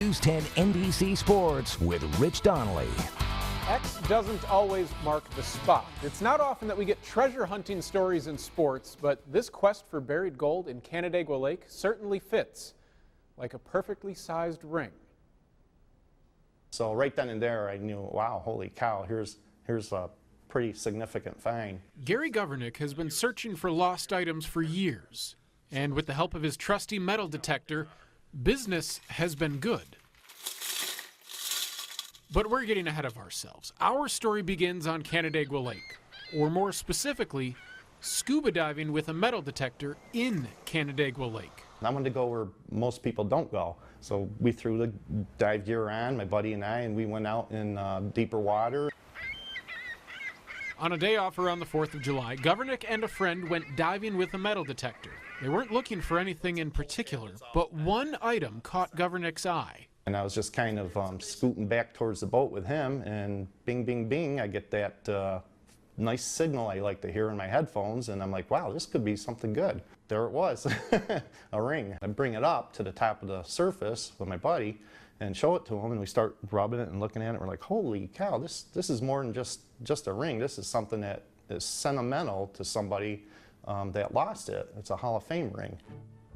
News 10 NBC Sports with Rich Donnelly. X doesn't always mark the spot. It's not often that we get treasure hunting stories in sports, but this quest for buried gold in Canandaigua Lake certainly fits, like a perfectly sized ring. So right then and there I knew, wow, holy cow, here's a pretty significant find. Gary Governick has been searching for lost items for years, and with the help of his trusty metal detector, business has been good. But we're getting ahead of ourselves. Our story begins on Canandaigua Lake, or more specifically, scuba diving with a metal detector in Canandaigua Lake. I wanted to go where most people don't go. So we threw the dive gear on, my buddy and I, and we went out in deeper water. On a day off around the 4th of July, Governick and a friend went diving with a metal detector. They weren't looking for anything in particular, but one item caught Governick's eye. And I was just kind of scooting back towards the boat with him, and bing, bing, bing, I get that nice signal I like to hear in my headphones, and I'm like, wow, this could be something good. There it was, a ring. I bring it up to the top of the surface with my buddy and show it to him, and we start rubbing it and looking at it. We're like, holy cow, this is more than just a ring. This is something that is sentimental to somebody that lost it. It's a Hall of Fame ring.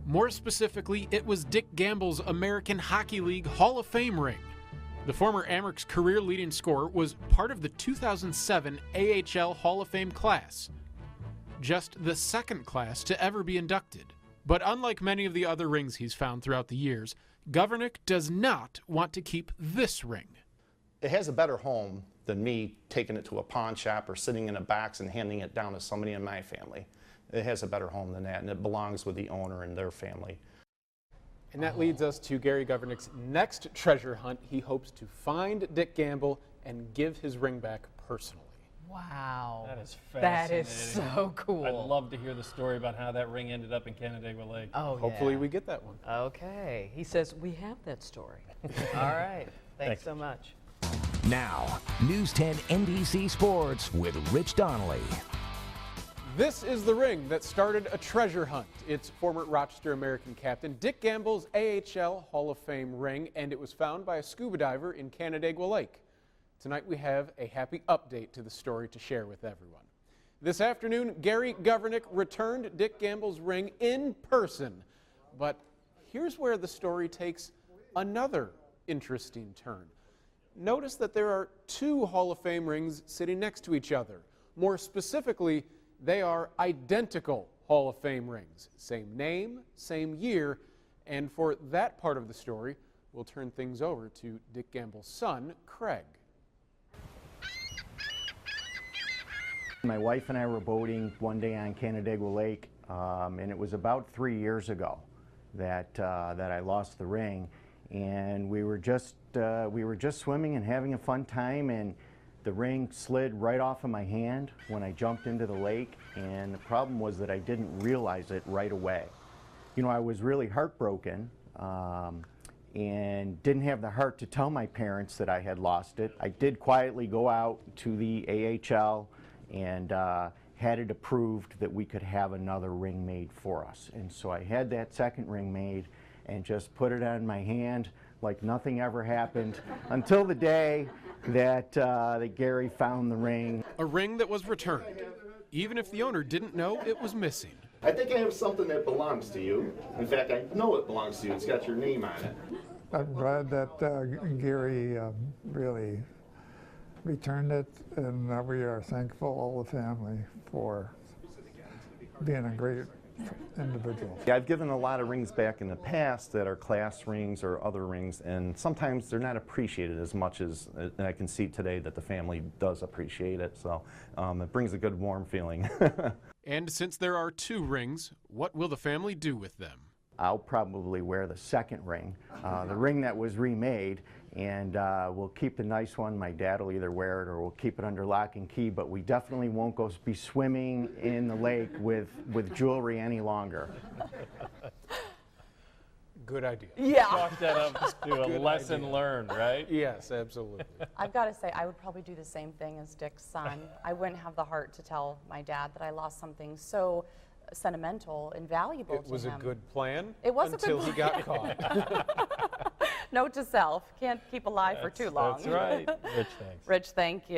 More specifically, it was Dick Gamble's American Hockey League Hall of Fame ring. The former Amerks career leading scorer was part of the 2007 AHL Hall of Fame class, just the second class to ever be inducted. But unlike many of the other rings he's found throughout the years, Governick does not want to keep this ring. It has a better home than me taking it to a pawn shop or sitting in a box and handing it down to somebody in my family. It has a better home than that, and it belongs with the owner and their family. And that leads us to Gary Governick's next treasure hunt. He hopes to find Dick Gamble and give his ring back personally. Wow. That is fascinating. That is so cool. I'd love to hear the story about how that ring ended up in Canandaigua Lake. Oh, Hopefully yeah. we get that one. Okay. He says, we have that story. All right. Thanks so much. Now, News 10 NBC Sports with Rich Donnelly. This is the ring that started a treasure hunt. It's former Rochester American captain Dick Gamble's AHL Hall of Fame ring, and it was found by a scuba diver in Canandaigua Lake. Tonight we have a happy update to the story to share with everyone. This afternoon, Gary Governick returned Dick Gamble's ring in person. But here's where the story takes another interesting turn. Notice that there are two Hall of Fame rings sitting next to each other. More specifically, they are identical Hall of Fame rings. Same name, same year, and for that part of the story, we'll turn things over to Dick Gamble's son, Craig. My wife and I were boating one day on Canandaigua Lake, and it was about 3 years ago that I lost the ring. And we were just swimming and having a fun time, and the ring slid right off of my hand when I jumped into the lake, and the problem was that I didn't realize it right away. You know, I was really heartbroken and didn't have the heart to tell my parents that I had lost it. I did quietly go out to the AHL and had it approved that we could have another ring made for us. And so I had that second ring made and just put it on my hand like nothing ever happened until the day that Gary found the ring. A ring that was returned, even if the owner didn't know it was missing. I think I have something that belongs to you. In fact, I know it belongs to you. It's got your name on it. I'm glad that Gary really returned it, and we are thankful, all the family, for being a great individual. Yeah, I've given a lot of rings back in the past that are class rings or other rings, and sometimes they're not appreciated as much as, and I can see today that the family does appreciate it, so it brings a good warm feeling. And since there are two rings, what will the family do with them? I'll probably wear the second ring, the ring that was remade, and we'll keep the nice one. My dad will either wear it or we'll keep it under lock and key, but we definitely won't go be swimming in the lake with jewelry any longer. Good idea. Yeah. Chalk that up to a lesson learned, right? Yes, absolutely. I've got to say, I would probably do the same thing as Dick's son. I wouldn't have the heart to tell my dad that I lost something so sentimental and valuable to him. It was a good plan. It was a good until he got caught. Note to self, can't keep alive for too long. That's right. Rich, thanks. Rich, thank you.